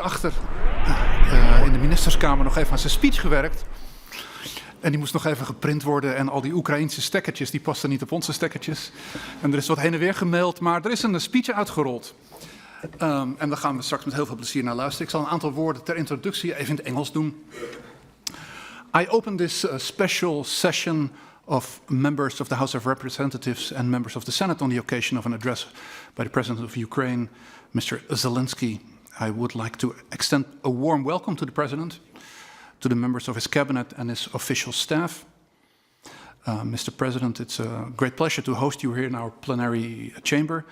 Achter in de ministerskamer nog even aan zijn speech gewerkt. En die moest nog even geprint worden en al die Oekraïnse stekkertjes, die pasten niet op onze stekkertjes. En er is wat heen en weer gemaild, maar er is een speech uitgerold. En daar gaan we straks met heel veel plezier naar luisteren. Ik zal een aantal woorden ter introductie even in het Engels doen. I open this special session of members of the House of Representatives and members of the Senate on the occasion of an address by the President of Ukraine, Mr. Zelensky. I would like to extend a warm welcome to the President, to the members of his cabinet and his official staff. Mr. President, it's a great pleasure to host you here in our plenary chamber.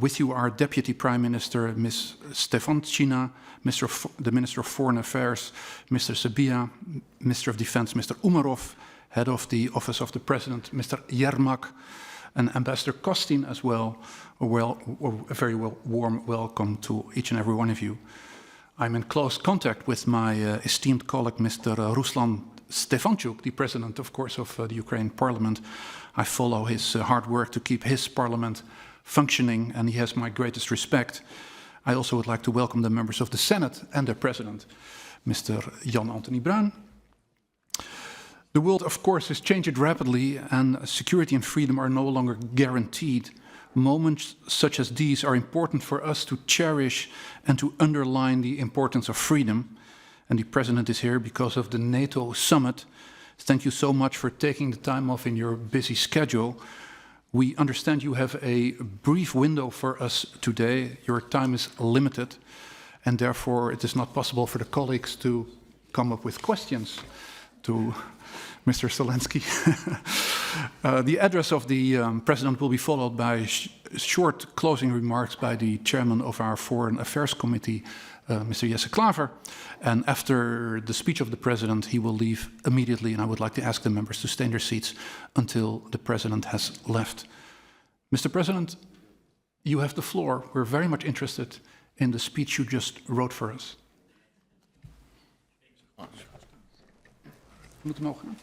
With you are Deputy Prime Minister Ms. Stefanchina, the Minister of Foreign Affairs, Mr. Sabia, Minister of Defense, Mr. Umarov, Head of the Office of the President, Mr. Yermak, and Ambassador Kostin as well. A very warm welcome to each and every one of you. I'm in close contact with my esteemed colleague, Mr. Ruslan Stefanchuk, the President, of course, of the Ukraine Parliament. I follow his hard work to keep his parliament functioning, and he has my greatest respect. I also would like to welcome the members of the Senate and their President, Mr. Jan Anthony Bruin. The world, of course, is changing rapidly, and security and freedom are no longer guaranteed. Moments such as these are important for us to cherish and to underline the importance of freedom. And the President is here because of the NATO summit. Thank you so much for taking the time off in your busy schedule. We understand you have a brief window for us today. Your time is limited, and therefore it is not possible for the colleagues to come up with questions to Mr. Zelensky. The address of the President will be followed by short closing remarks by the chairman of our Foreign Affairs Committee, Mr. Jesse Klaver. And after the speech of the President, he will leave immediately, and I would like to ask the members to stay in their seats until the President has left. Mr. President, you have the floor. We're very much interested in the speech you just wrote for us. We moeten mogen.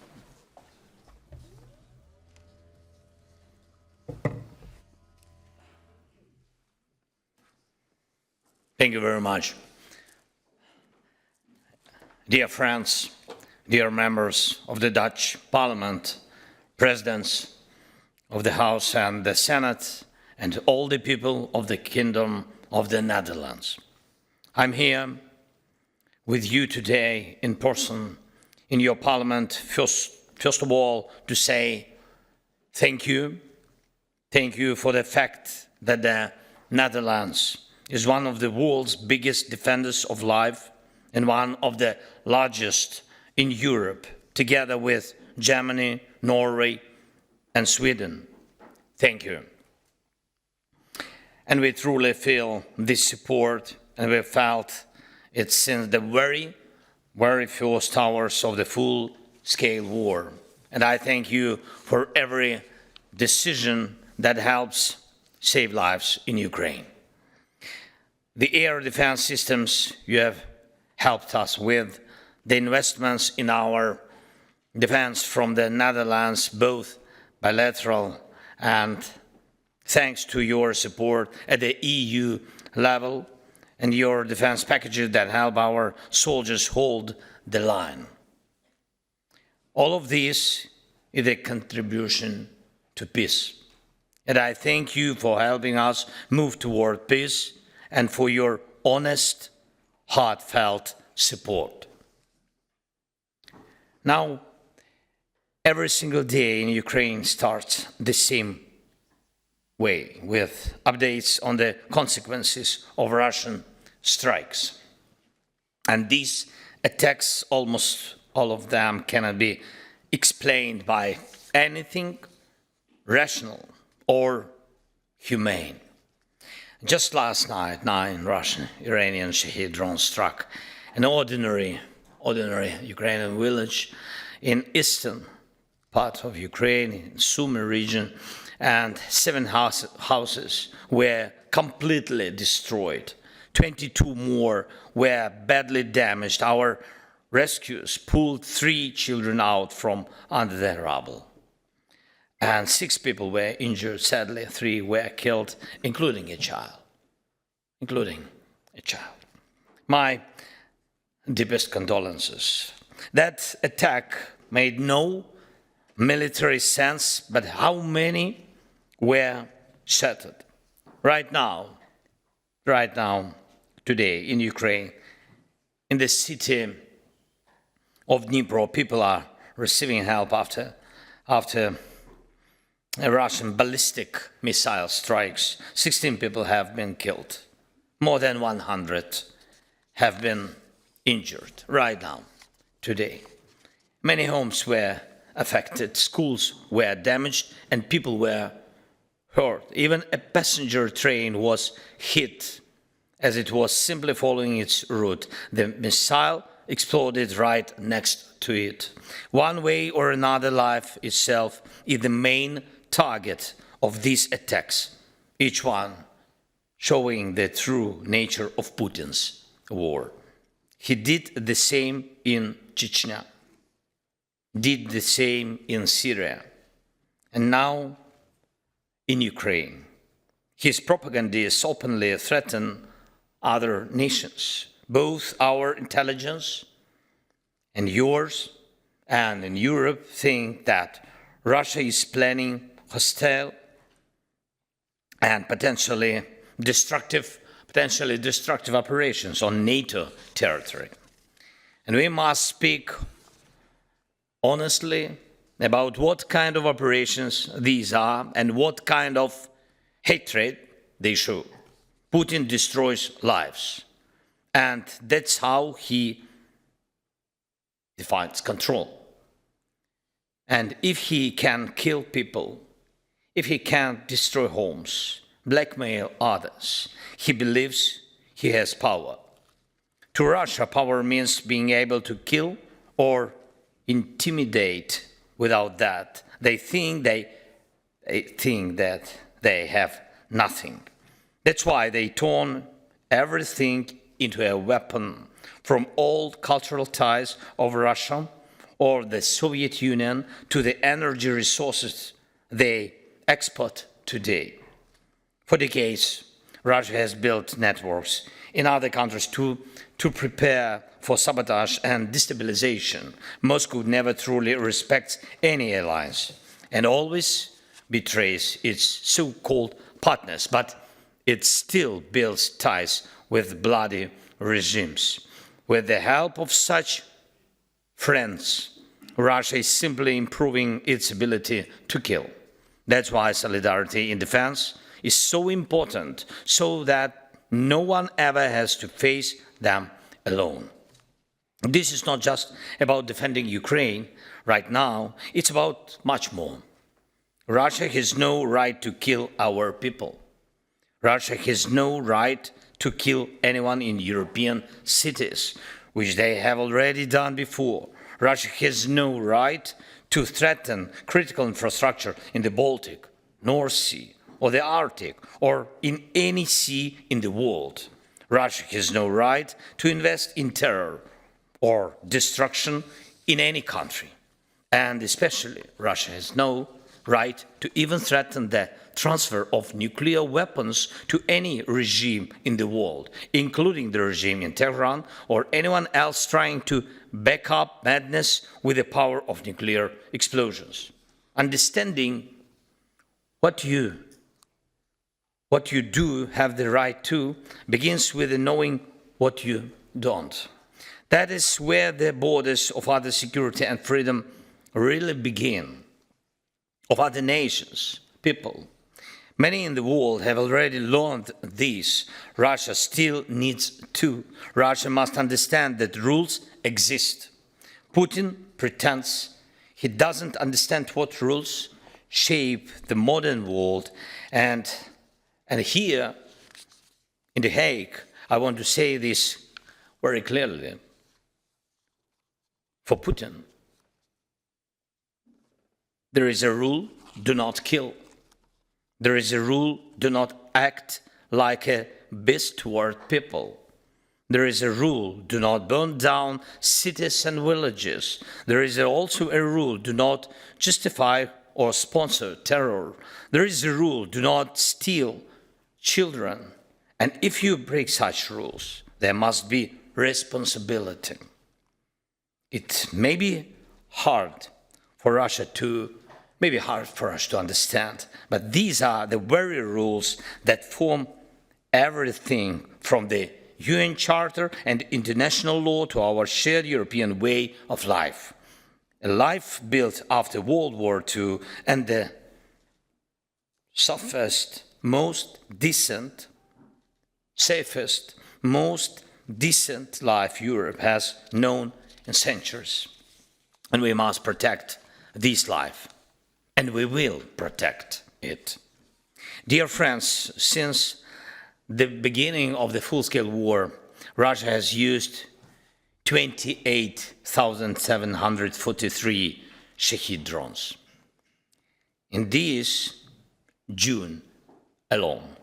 Thank you very much. Dear friends, dear members of the Dutch Parliament, presidents of the House and the Senate, and all the people of the Kingdom of the Netherlands. I'm here with you today in person in your Parliament, first of all, to say thank you. Thank you for the fact that the Netherlands is one of the world's biggest defenders of life and one of the largest in Europe, together with Germany, Norway, and Sweden. Thank you. And we truly feel this support, and we felt it since the very first hours of the full-scale war. And I thank you for every decision that helps save lives in Ukraine. The air defense systems you have helped us with, the investments in our defense from the Netherlands, both bilateral and thanks to your support at the EU level, and your defense packages that help our soldiers hold the line. All of this is a contribution to peace. And I thank you for helping us move toward peace and for your honest, heartfelt support. Now, every single day in Ukraine starts the same way, with updates on the consequences of Russian strikes. And these attacks, almost all of them, cannot be explained by anything rational or humane. Just last night, 9 Russian Iranian Shahed drones struck an ordinary Ukrainian village in eastern part of Ukraine, in Sumy region, and 7 houses were completely destroyed. 22 more were badly damaged. Our rescuers pulled 3 children out from under the rubble. And 6 people were injured. Sadly, 3 were killed, including a child. My deepest condolences. That attack made no military sense, but how many were shattered? Right now, today in Ukraine, in the city of Dnipro, people are receiving help after a Russian ballistic missile strikes. 16 people have been killed. More than 100 have been injured right now, today. Many homes were affected, schools were damaged, and people were hurt. Even a passenger train was hit as it was simply following its route. The missile exploded right next to it. One way or another, life itself is the main target of these attacks, each one showing the true nature of Putin's war. He did the same in Chechnya, did the same in Syria, and now in Ukraine. His propagandists openly threaten other nations, both our intelligence and yours, and in Europe think that Russia is planning hostile and potentially destructive operations on NATO territory. And we must speak honestly about what kind of operations these are and what kind of hatred they show. Putin destroys lives, and that's how he defines control. And if he can kill people, if he can destroy homes, blackmail others, he believes he has power. To Russia, power means being able to kill or intimidate. Without that, they think that they have nothing. That's why they turn everything into a weapon, from old cultural ties of Russia or the Soviet Union to the energy resources they export today. For decades, Russia has built networks in other countries to prepare for sabotage and destabilization. Moscow never truly respects any alliance and always betrays its so-called partners, but it still builds ties with bloody regimes. With the help of such friends, Russia is simply improving its ability to kill. That's why solidarity in defense is so important, so that no one ever has to face them alone. This is not just about defending Ukraine right now, it's about much more. Russia has no right to kill our people. Russia has no right to kill anyone in European cities, which they have already done before. Russia has no right to threaten critical infrastructure in the Baltic, North Sea, or the Arctic, or in any sea in the world. Russia has no right to invest in terror or destruction in any country. And especially, Russia has no right to even threaten the transfer of nuclear weapons to any regime in the world, including the regime in Tehran or anyone else trying to back up madness with the power of nuclear explosions. Understanding what you do have the right to begins with knowing what you don't. That is where the borders of other security and freedom really begin, of other nations, people. Many in the world have already learned this. Russia still needs to. Russia must understand that rules exist. Putin pretends he doesn't understand what rules shape the modern world. And here in The Hague, I want to say this very clearly. For Putin, there is a rule: do not kill. There is a rule: do not act like a beast toward people. There is a rule: do not burn down cities and villages. There is also a rule: do not justify or sponsor terror. There is a rule: do not steal children. And if you break such rules, there must be responsibility. It may be hard for Russia to, maybe hard for us to understand, but these are the very rules that form everything from the UN Charter and international law to our shared European way of life. A life built after World War II and the softest, most decent, safest, most decent life Europe has known in centuries. And we must protect this life, and we will protect it. Dear friends, since the beginning of the full-scale war, Russia has used 28,743 Shahid drones. In this June alone,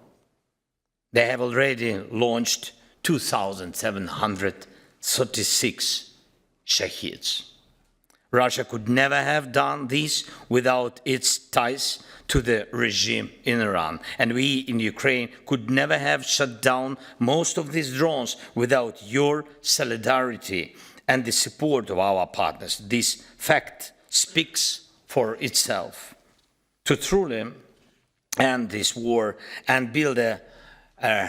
they have already launched 2,736 Shahids. Russia could never have done this without its ties to the regime in Iran. And we in Ukraine could never have shut down most of these drones without your solidarity and the support of our partners. This fact speaks for itself. To truly end this war and build a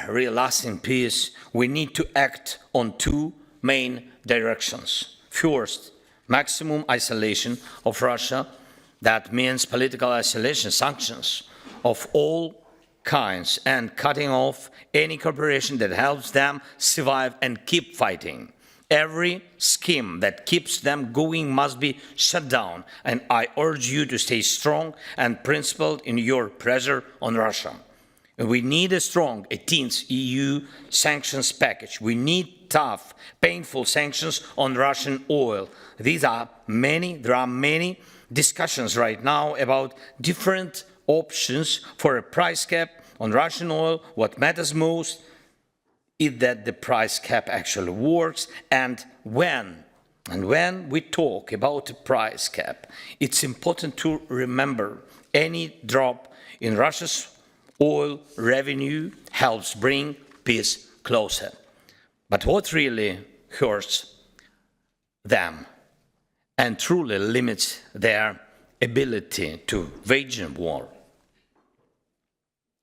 real lasting peace, we need to act on two main directions. First, maximum isolation of Russia. That means political isolation, sanctions of all kinds, and cutting off any cooperation that helps them survive and keep fighting. Every scheme that keeps them going must be shut down, and I urge you to stay strong and principled in your pressure on Russia. We need a strong 18th EU sanctions package. We need tough, painful sanctions on Russian oil. There are many discussions right now about different options for a price cap on Russian oil. What matters most is that the price cap actually works, and when we talk about a price cap, it's important to remember any drop in Russia's oil revenue helps bring peace closer. But what really hurts them and truly limits their ability to wage a war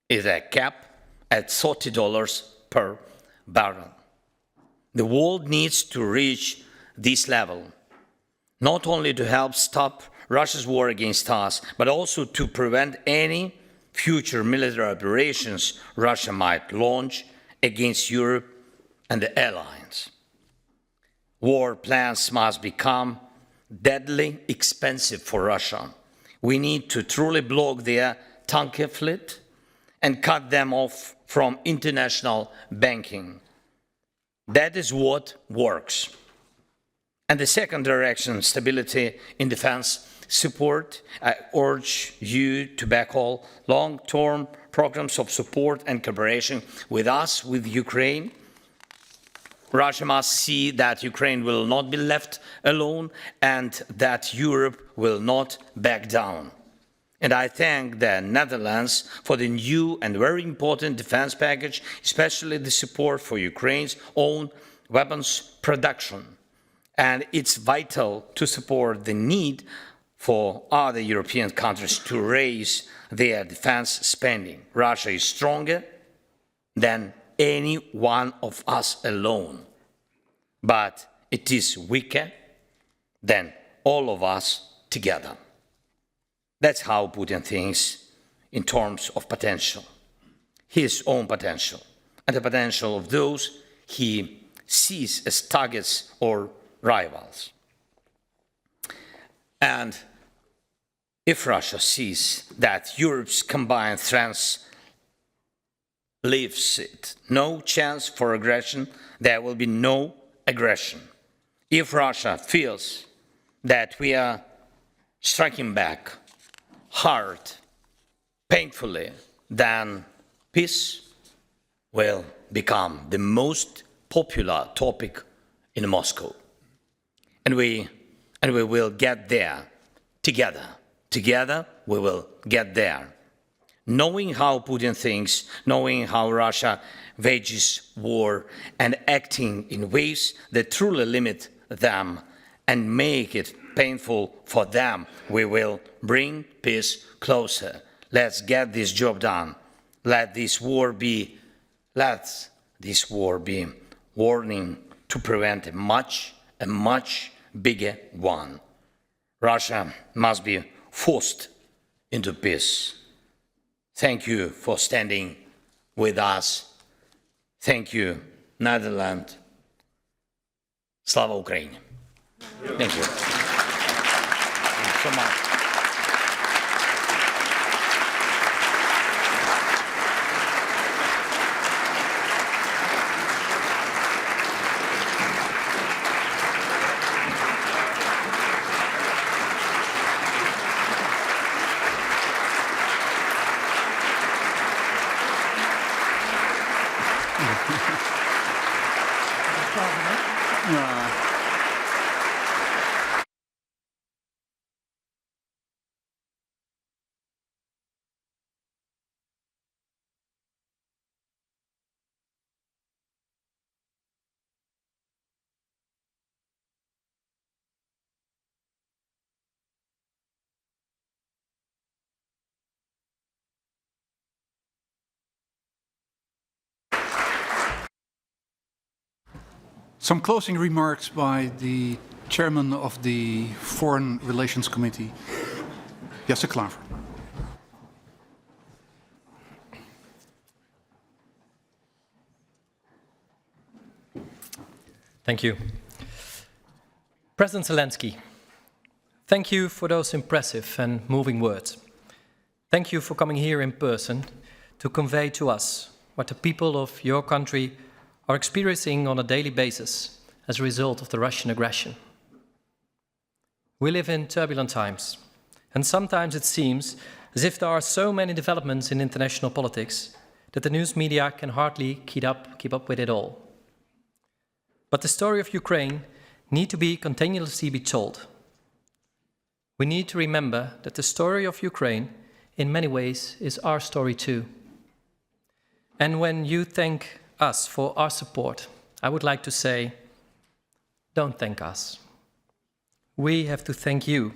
is a cap at $30 per barrel. The world needs to reach this level, not only to help stop Russia's war against us, but also to prevent any future military operations Russia might launch against Europe and the allies. War plans must become deadly expensive for Russia. We need to truly block their tanker fleet and cut them off from international banking. That is what works. And the second direction, stability in defense support. I urge you to back all long-term programs of support and cooperation with us, with Ukraine. Russia must see that Ukraine will not be left alone and that Europe will not back down. And I thank the Netherlands for the new and very important defense package, especially the support for Ukraine's own weapons production. And it's vital to support the need for other European countries to raise their defense spending. Russia is stronger than any one of us alone, but it is weaker than all of us together. That's how Putin thinks in terms of potential, his own potential, and the potential of those he sees as targets or rivals. And if Russia sees that Europe's combined strength leaves it no chance for aggression, there will be no aggression. If Russia feels that we are striking back hard, painfully, then peace will become the most popular topic in Moscow. And we will get there together. Together we will get there. knowing how Putin thinks, knowing how Russia wages war, and acting in ways that truly limit them and make it painful for them, we will bring peace closer. Let's get this job done. Let this war be warning to prevent a much bigger one. Russia must be forced into peace. Thank you for standing with us. Thank you, Netherlands. Slava Ukraine. Thank you. Thank you so much. Some closing remarks by the chairman of the Foreign Relations Committee, Jesse Klaver. Thank you. President Zelensky, thank you for those impressive and moving words. Thank you for coming here in person to convey to us what the people of your country are experiencing on a daily basis as a result of the Russian aggression. We live in turbulent times, and sometimes it seems as if there are so many developments in international politics that the news media can hardly keep up with it all. But the story of Ukraine needs to be continuously be told. We need to remember that the story of Ukraine, in many ways, is our story too. And when you thank us for our support, I would like to say, don't thank us. We have to thank you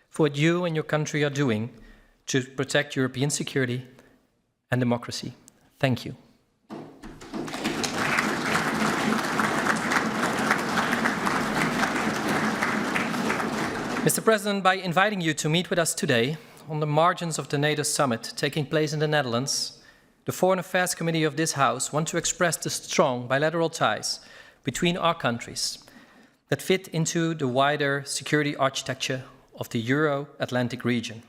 for what you and your country are doing to protect European security and democracy. Thank you. Mr. President, by inviting you to meet with us today on the margins of the NATO summit taking place in the Netherlands, the Foreign Affairs Committee of this House want to express the strong bilateral ties between our countries that fit into the wider security architecture of the Euro-Atlantic region.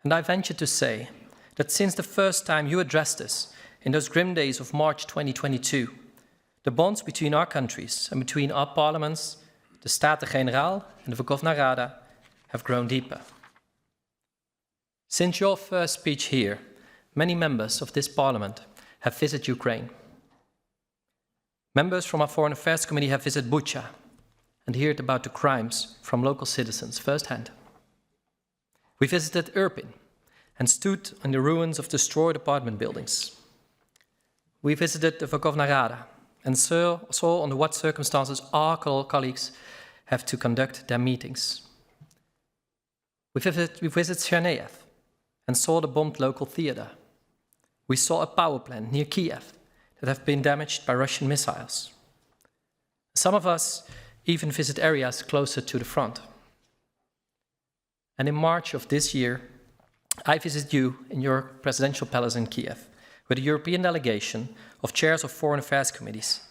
And I venture to say that since the first time you addressed us in those grim days of March 2022, the bonds between our countries and between our parliaments, the Staten-Generaal and the Verkhovna Rada, have grown deeper. Since your first speech here, many members of this parliament have visited Ukraine. Members from our Foreign Affairs Committee have visited Bucha and heard about the crimes from local citizens firsthand. We visited Irpin and stood on the ruins of destroyed apartment buildings. We visited the Verkhovna Rada and saw under what circumstances our colleagues have to conduct their meetings. We visited Chernihiv and saw the bombed local theater. We saw a power plant near Kiev that have been damaged by Russian missiles. Some of us even visit areas closer to the front. And in March of this year, I visited you in your presidential palace in Kiev with a European delegation of chairs of foreign affairs committees.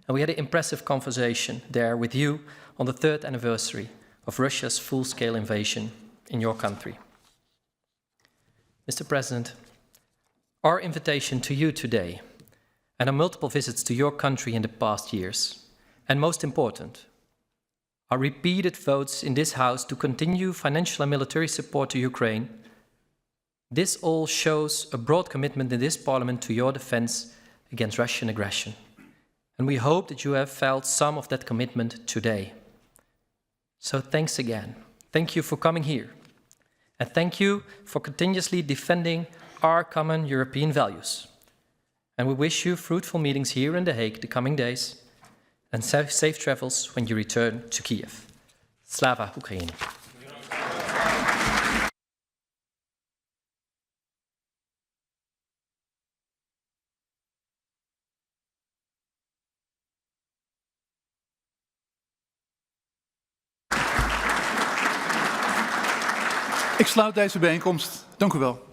And we had an impressive conversation there with you on the 3rd anniversary of Russia's full-scale invasion in your country. Mr. President, our invitation to you today and our multiple visits to your country in the past years, and most important, our repeated votes in this House to continue financial and military support to Ukraine, this all shows a broad commitment in this Parliament to your defense against Russian aggression. And we hope that you have felt some of that commitment today. So thanks again. Thank you for coming here. And thank you for continuously defending our common European values. And we wish you fruitful meetings here in The Hague the coming days and safe travels when you return to Kiev. Slava Ukraini. Ik sluit deze bijeenkomst. Dank u wel.